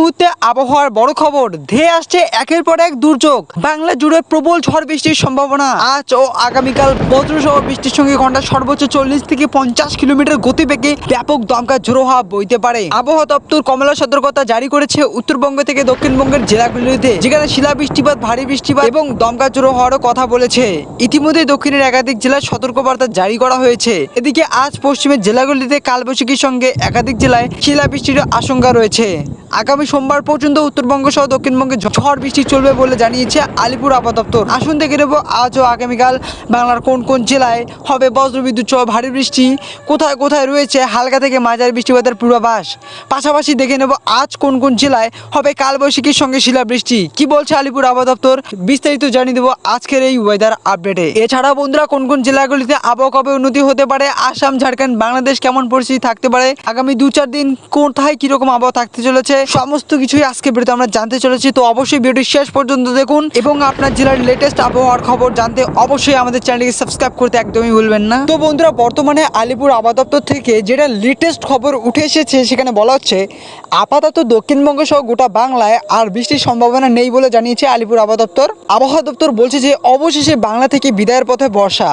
মুহূর্তে আবহাওয়ার বড় খবর, ধেয়ে আসছে একের পর এক দুর্যোগ। বাংলা জুড়ে প্রবল ঝড় বৃষ্টির সম্ভাবনা। আজ ও আগামীকাল বজ্রসহ বৃষ্টির সঙ্গে ঘন্টায় সর্বোচ্চ 40 থেকে 50 কিলোমিটার গতিবেগে ব্যাপক দমকা ঝোড়ো হাওয়া বইতে পারে। আবহাওয়া দপ্তর কমলা সতর্কতা জারি করেছে উত্তরবঙ্গ থেকে দক্ষিণবঙ্গের জেলাগুলিতে, যেখানে শিলাবৃষ্টিপাত, ভারী বৃষ্টিপাত এবং দমকা ঝোড়ো হওয়ারও কথা বলেছে। ইতিমধ্যে দক্ষিণের একাধিক জেলায় সতর্কবার্তা জারি করা হয়েছে। এদিকে আজ পশ্চিমের জেলাগুলিতে কালবৈশাখীর সঙ্গে একাধিক জেলায় শিলাবৃষ্টির আশঙ্কা রয়েছে। আগামী সোমবার পর্যন্ত উত্তরবঙ্গ সহ দক্ষিণবঙ্গে ঝড় বৃষ্টি চলবে বলে জানিয়েছে আলিপুর আবহাওয়া দপ্তর। আসুন দেখে নেব আজ ও আগামীকাল বাংলার কোন কোন জেলায় হবে বজ্রবিদ্যুৎ সহ ভারী বৃষ্টি, কোথায় কোথায় রয়েছে হালকা থেকে মাঝারি বৃষ্টিপাতের পূর্বাভাস। পাশাপাশি দেখে নেব আজ কোন কোন জেলায় হবে কালবৈশাখীর সঙ্গে শিলাবৃষ্টি। কি বলছে আলিপুর আবহাওয়া দপ্তর, বিস্তারিত জানিয়ে দেবো আজকের এই ওয়েদার আপডেটে। এছাড়াও বন্ধুরা, কোন কোন জেলাগুলিতে আবহাওয়া কবে উন্নতি হতে পারে, আসাম, ঝাড়খণ্ড, বাংলাদেশ কেমন পরিস্থিতি থাকতে পারে, আগামী 2-4 দিন কোথায় কিরকম আবহাওয়া থাকতে চলেছে, সমস্ত কিছুই আজকে ভিডিওতে আমরা জানতে চলেছি। তো অবশ্যই ভিডিওটি শেষ পর্যন্ত দেখুন এবং আপনার জেলার লেটেস্ট আবহাওয়ার খবর জানতে অবশ্যই আমাদের চ্যানেলটিকে সাবস্ক্রাইব করতে একদমই ভুলবেন না। তো বন্ধুরা, বর্তমানে আলিপুর আবহাওয়া দপ্তর থেকে যেটা লেটেস্ট খবর উঠে এসেছে, সেখানে বলা হচ্ছে আপাতত দক্ষিণবঙ্গ সহ গোটা বাংলায় আর বৃষ্টির সম্ভাবনা নেই বলে জানিয়েছে আলিপুর আবহাওয়া দপ্তর। আবহাওয়া দপ্তর বলছে যে অবশেষে বাংলা থেকে বিদায়ের পথে বর্ষা।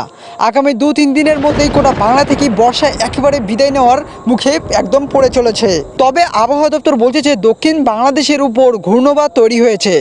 আগামী 2-3 দিনের মধ্যেই গোটা বাংলা থেকে বর্ষা একেবারে বিদায় নেওয়ার মুখে একদম পড়ে চলেছে। তবে আবহাওয়া দপ্তর বলছে যে দক্ষিণ বাংলাদেশের উপর ঘূর্ণবাত তৈরি হয়েছে।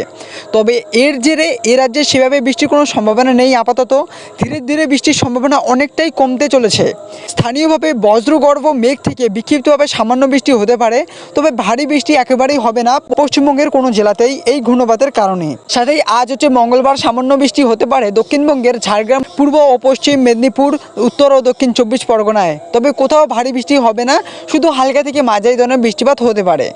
তবে এর জেরে এ রাজ্যে সেভাবে বৃষ্টির কোনো সম্ভাবনা নেই। আপাতত ধীরে ধীরে বৃষ্টির সম্ভাবনা অনেকটাই কমতে চলেছে। স্থানীয়ভাবে বজ্রগর্ভ মেঘ থেকে বিক্ষিপ্তভাবে সামান্য বৃষ্টি হতে পারে, তবে ভারী বৃষ্টি একেবারেই হবে না পশ্চিমবঙ্গের কোনো জেলাতেই এই ঘূর্ণবাতের কারণে। সাথেই আজ হচ্ছে মঙ্গলবার, সামান্য বৃষ্টি হতে পারে দক্ষিণবঙ্গের ঝাড়গ্রাম, পূর্ব ও পশ্চিম মেদিনীপুর, উত্তর ও দক্ষিণ 24 পরগনায়। তবে কোথাও ভারী বৃষ্টি হবে না, শুধু হালকা থেকে মাঝারি ধরনের বৃষ্টিপাত হতে পারে।